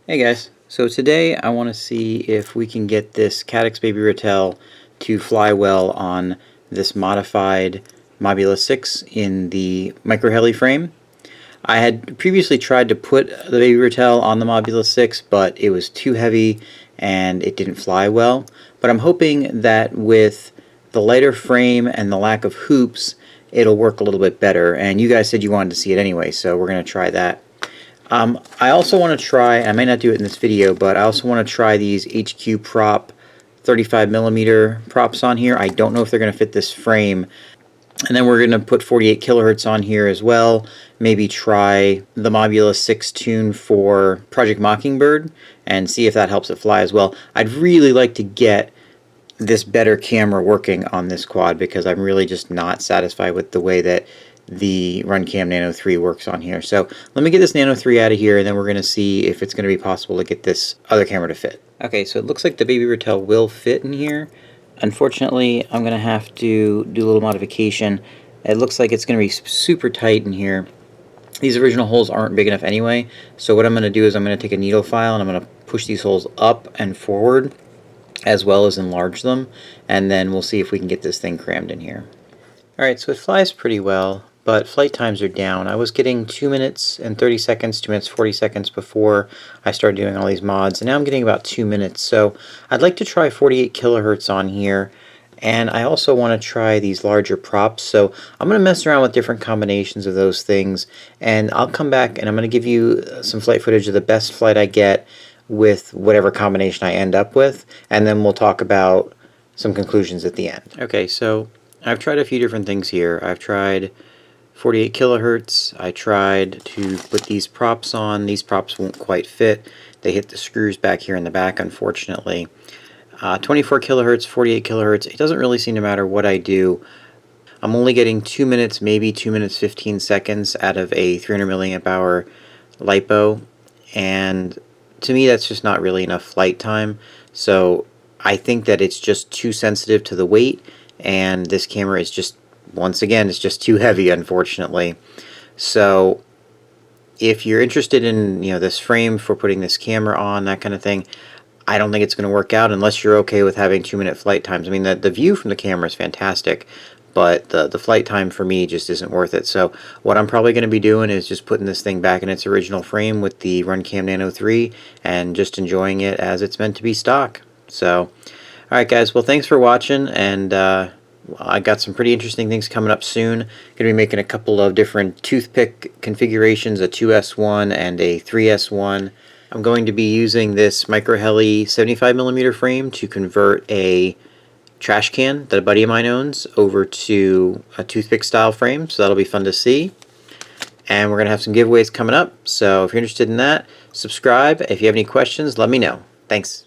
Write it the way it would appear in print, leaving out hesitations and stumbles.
Hey guys, so today I want to see if we can get this Caddx Baby Ratel to fly well on this modified Mobula 6 in the MicroHeli frame. I had previously tried to put the Baby Ratel on the Mobula 6, but it was too heavy and it didn't fly well. But I'm hoping that with the lighter frame and the lack of hoops, it'll work a little bit better. And you guys said you wanted to see it anyway, so we're going to try that. I also want to try, I may not do it in this video, but I also want to try these HQ prop 35mm props on here. I don't know if they're going to fit this frame. And then we're going to put 48 kilohertz on here as well. Maybe try the Mobula 6 tune for Project Mockingbird and see if that helps it fly as well. I'd really like to get this better camera working on this quad because I'm really just not satisfied with the way that the RunCam Nano 3 works on here. So let me get this Nano 3 out of here and then we're going to see if it's going to be possible to get this other camera to fit. Okay, so it looks like the Baby Ratel will fit in here. Unfortunately, I'm going to have to do a little modification. It looks like it's going to be super tight in here. These original holes aren't big enough anyway, so what I'm going to do is I'm going to take a needle file and I'm going to push these holes up and forward as well as enlarge them, and then we'll see if we can get this thing crammed in here. Alright, so it flies pretty well, but flight times are down. I was getting 2 minutes and 30 seconds, 2 minutes 40 seconds before I started doing all these mods, and now I'm getting about 2 minutes. So I'd like to try 48 kilohertz on here, and I also want to try these larger props. So I'm going to mess around with different combinations of those things, and I'll come back and I'm going to give you some flight footage of the best flight I get with whatever combination I end up with, and then we'll talk about some conclusions at the end. Okay, so I've tried a few different things here. I've tried 48 kilohertz. I tried to put these props on. These props won't quite fit. They hit the screws back here in the back, unfortunately. 24 kilohertz, 48 kilohertz. It doesn't really seem to matter what I do. I'm only getting 2 minutes, maybe 2 minutes 15 seconds out of a 300 milliamp hour LiPo, and to me that's just not really enough flight time. So I think that it's just too sensitive to the weight, and this camera is just, once again, it's just too heavy, unfortunately. So if you're interested in this frame for putting this camera on, that kind of thing, I don't think it's going to work out unless you're okay with having 2 minute flight times. I mean, the view from the camera is fantastic, but the flight time for me just isn't worth it. So what I'm probably going to be doing is just putting this thing back in its original frame with the RunCam Nano 3 and just enjoying it as it's meant to be stock. So alright guys, well thanks for watching, and I got some pretty interesting things coming up soon. Going to be making a couple of different toothpick configurations, a 2S1 and a 3S1. I'm going to be using this MicroHeli 75mm frame to convert a trash can that a buddy of mine owns over to a toothpick style frame, so that'll be fun to see. And we're going to have some giveaways coming up, so if you're interested in that, subscribe. If you have any questions, let me know. Thanks.